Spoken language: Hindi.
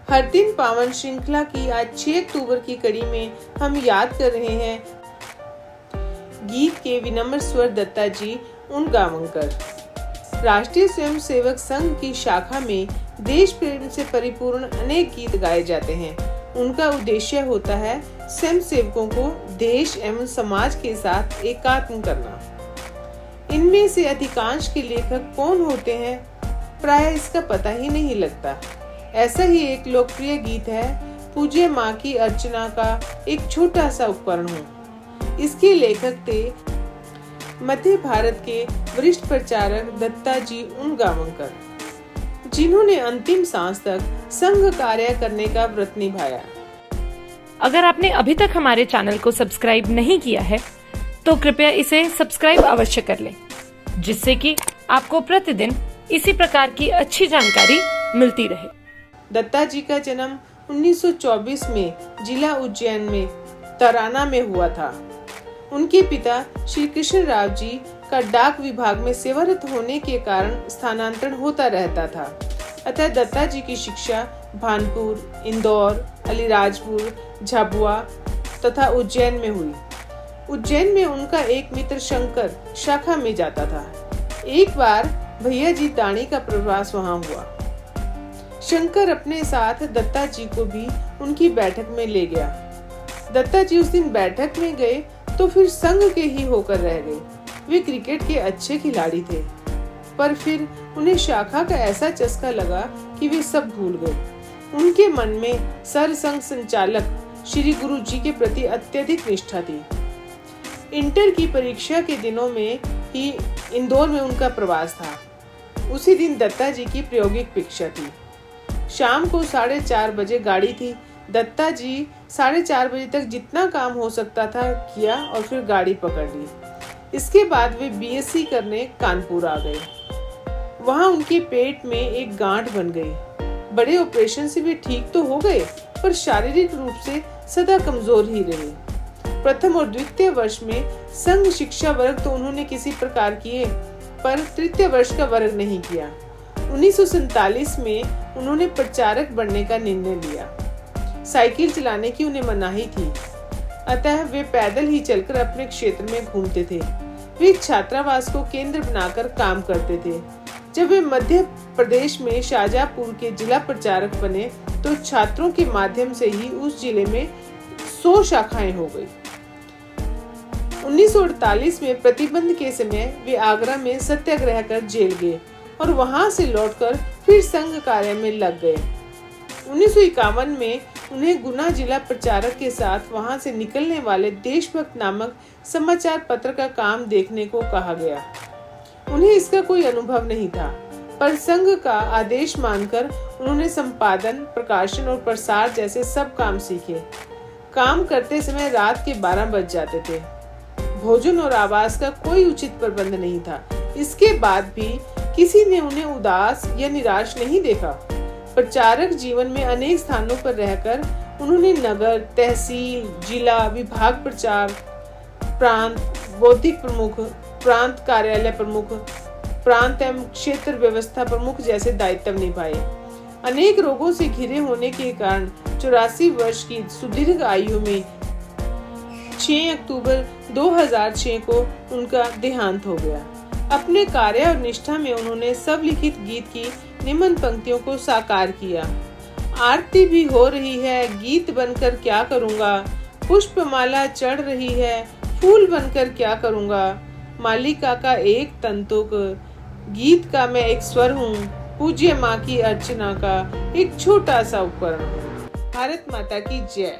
हर दिन पावन श्रृंखला की आज 6 अक्टूबर की कड़ी में हम याद कर रहे हैं गीत के विनम्र स्वर दत्ता जी उनगावंकर। राष्ट्रीय स्वयंसेवक संघ की शाखा में देश प्रेम से परिपूर्ण अनेक गीत गाए जाते हैं। उनका उद्देश्य होता है स्वयंसेवकों को देश एवं समाज के साथ एकात्म करना। इनमें से अधिकांश के लेखक कौन होते हैं, प्राय इसका पता ही नहीं लगता। ऐसा ही एक लोकप्रिय गीत है पूज्य माँ की अर्चना का एक छोटा सा उपकरण हूँ। इसके लेखक थे मध्य भारत के वरिष्ठ प्रचारक दत्ता जी उनगावंकर, जिन्होंने अंतिम सांस तक संघ कार्य करने का व्रत निभाया। अगर आपने अभी तक हमारे चैनल को सब्सक्राइब नहीं किया है तो कृपया इसे सब्सक्राइब अवश्य कर लें, जिससे कि आपको प्रतिदिन इसी प्रकार की अच्छी जानकारी मिलती रहे। दत्ता जी का जन्म 1924 में जिला उज्जैन में तराना में हुआ था। उनके पिता श्री कृष्ण राव जी का डाक विभाग में सेवारत होने के कारण स्थानांतरण होता रहता था। अतः दत्ता जी की शिक्षा भानपुर, इंदौर, अलीराजपुर, झाबुआ तथा उज्जैन में हुई। उज्जैन में उनका एक मित्र शंकर शाखा में जाता था। एक बार भैया जी दाणी का प्रवास वहां हुआ। शंकर अपने साथ दत्ता जी को भी उनकी बैठक में ले गया। दत्ता जी उस दिन बैठक में गए तो फिर संघ के ही होकर रह गए। वे क्रिकेट के अच्छे खिलाड़ी थे, पर फिर उन्हें शाखा का ऐसा चस्का लगा कि वे सब भूल गए। उनके मन में सर संघ संचालक श्री गुरु जी के प्रति अत्यधिक निष्ठा थी। इंटर की परीक्षा के दिनों में ही इंदौर में उनका प्रवास था। उसी दिन दत्ता जी की प्रायोगिक परीक्षा थी। शाम को 4:30 बजे गाड़ी थी। दत्ता जी 4:30 बजे तक जितना काम हो सकता था किया और फिर गाड़ी पकड़ ली। इसके बाद वे बीएससी करने कानपुर आ गए। वहां उनके पेट में एक गांठ बन गई। बड़े ऑपरेशन से वे ठीक तो हो गए, पर शारीरिक रूप से सदा कमजोर ही रहे। प्रथम और द्वितीय वर्ष में संघ शिक्षा वर्ग तो उन्होंने किसी प्रकार किए, पर तृतीय वर्ष का वर्ग नहीं किया। 1947 में उन्होंने प्रचारक बनने का निर्णय लिया। साइकिल चलाने की उन्हें मनाही थी, अतः वे पैदल ही चलकर अपने क्षेत्र में घूमते थे। वे छात्रावास को केंद्र बनाकर काम करते थे। जब वे मध्य प्रदेश में शाहजहांपुर के जिला प्रचारक बने तो छात्रों के माध्यम से ही उस जिले में 100 शाखाएं हो गई। 1948 में प्रतिबंध के समय वे आगरा में सत्याग्रह कर जेल गए और वहां से लौटकर फिर संघ कार्य में लग गए। 1951 में उन्हें गुना जिला प्रचारक के साथ वहां से निकलने वाले देशभक्त नामक समाचार पत्र का काम देखने को कहा गया। उन्हें इसका कोई अनुभव नहीं था, पर संघ का आदेश मानकर उन्होंने संपादन, प्रकाशन और प्रसार जैसे सब काम सीखे। काम करते समय रात के 12 बज जाते थे। भोजन और आवास का कोई उचित प्रबंध नहीं था। इसके बाद भी किसी ने उन्हें उदास या निराश नहीं देखा। प्रचारक जीवन में अनेक स्थानों पर रहकर उन्होंने नगर, तहसील, जिला, विभाग प्रचार, प्रांत, बौद्धिक प्रमुख, प्रांत कार्यालय प्रमुख, प्रांत एवं क्षेत्र व्यवस्था प्रमुख जैसे दायित्व निभाए। अनेक रोगों से घिरे होने के कारण 84 वर्ष की सुदीर्घ आयु में 6 अक्टूबर 2006 को उनका देहांत हो गया। अपने कार्य और निष्ठा में उन्होंने सब लिखित गीत की निम्न पंक्तियों को साकार किया। आरती भी हो रही है, गीत बनकर क्या करूँगा, पुष्पमाला चढ़ रही है, फूल बनकर क्या करूँगा, मालिका का एक तंतुक, गीत का मैं एक स्वर हूँ, पूज्य माँ की अर्चना का एक छोटा सा उपकरण हूँ। भारत माता की जय।